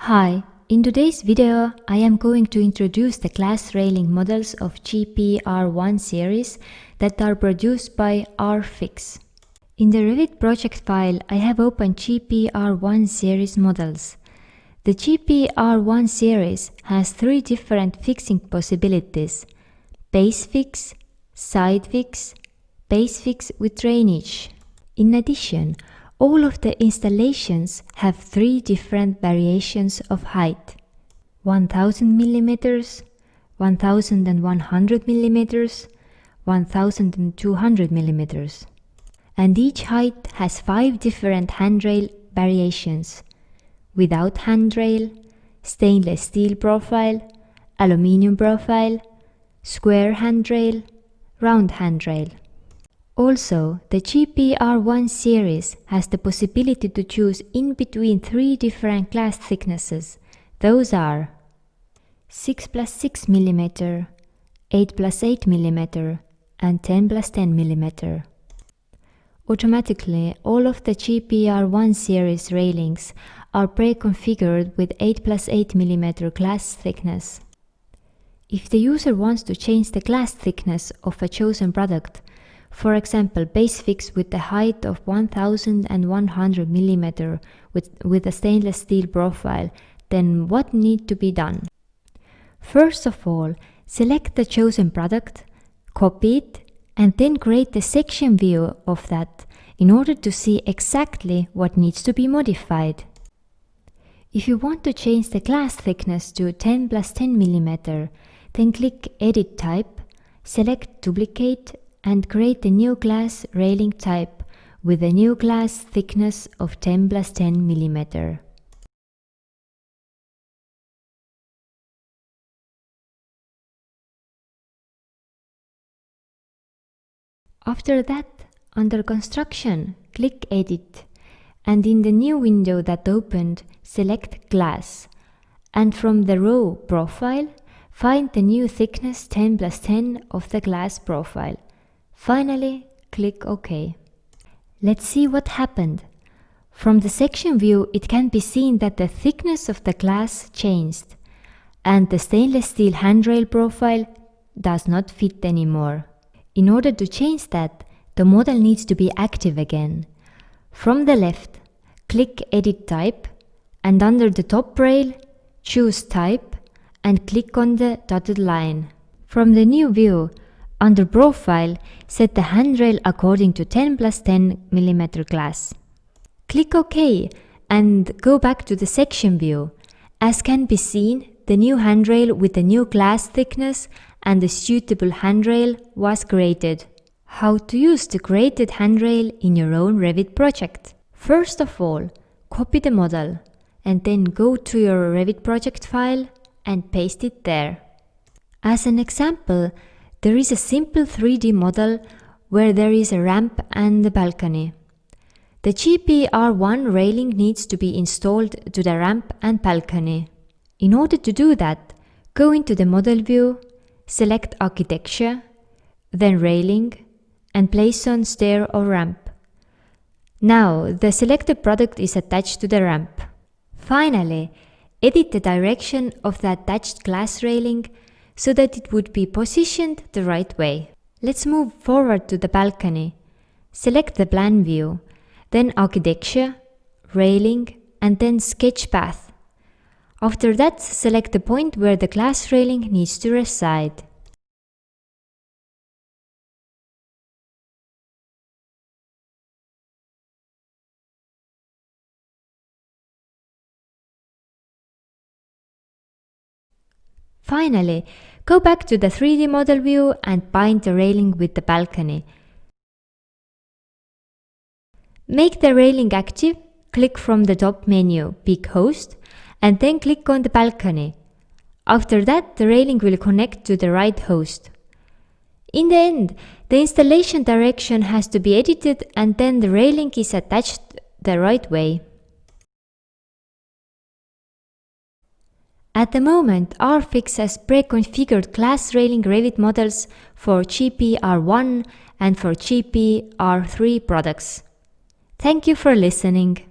Hi, in today's video I am going to introduce the glass railing models of GPR1 series that are produced by RFix. In the Revit project file I have opened GPR1 series models. The GPR1 series has three different fixing possibilities: base fix, side fix, base fix with drainage. In addition, all of the installations have three different variations of height: 1000 mm, 1100 mm, 1200 mm. And each height has 5 different handrail variations: without handrail, stainless steel profile, aluminium profile, square handrail, round handrail. Also, the GPR1 series has the possibility to choose in between 3 different glass thicknesses. Those are 6+6 mm, 8+8 mm, and 10+10 mm. Automatically, all of the GPR1 series railings are pre-configured with 8+8 mm glass thickness. If the user wants to change the glass thickness of a chosen product, for example, base fix with a height of 1100 mm with a stainless steel profile, then what needs to be done? First of all, select the chosen product, copy it, and then create a section view of that in order to see exactly what needs to be modified. If you want to change the glass thickness to 10+10 mm, then click Edit Type, select Duplicate, and create a new glass railing type with a new glass thickness of 10+10 mm. After that, under Construction, click Edit, and in the new window that opened, select Glass, and from the row Profile, find the new thickness 10+10 of the glass profile. Finally, click OK. Let's see what happened. From the section view, it can be seen that the thickness of the glass changed, and the stainless steel handrail profile does not fit anymore. In order to change that, the model needs to be active again. From the left, click Edit Type, and under the top rail, choose Type and click on the dotted line. From the new view, under Profile, set the handrail according to 10+10 mm glass. Click OK and go back to the section view. As can be seen, the new handrail with the new glass thickness and the suitable handrail was created. How to use the created handrail in your own Revit project? First of all, copy the model and then go to your Revit project file and paste it there. As an example, there is a simple 3D model where there is a ramp and a balcony. The GPR1 railing needs to be installed to the ramp and balcony. In order to do that, go into the model view, select Architecture, then Railing, and place on Stair or Ramp. Now, the selected product is attached to the ramp. Finally, edit the direction of the attached glass railing so that it would be positioned the right way. Let's move forward to the balcony. Select the plan view, then Architecture, Railing, and then Sketch Path. After that, select the point where the glass railing needs to reside. Finally, go back to the 3D model view and bind the railing with the balcony. Make the railing active, click from the top menu, Pick Host, and then click on the balcony. After that, the railing will connect to the right host. In the end, the installation direction has to be edited and then the railing is attached the right way. At the moment, RFix has pre-configured glass railing Revit models for GPR1 and for GPR3 products. Thank you for listening.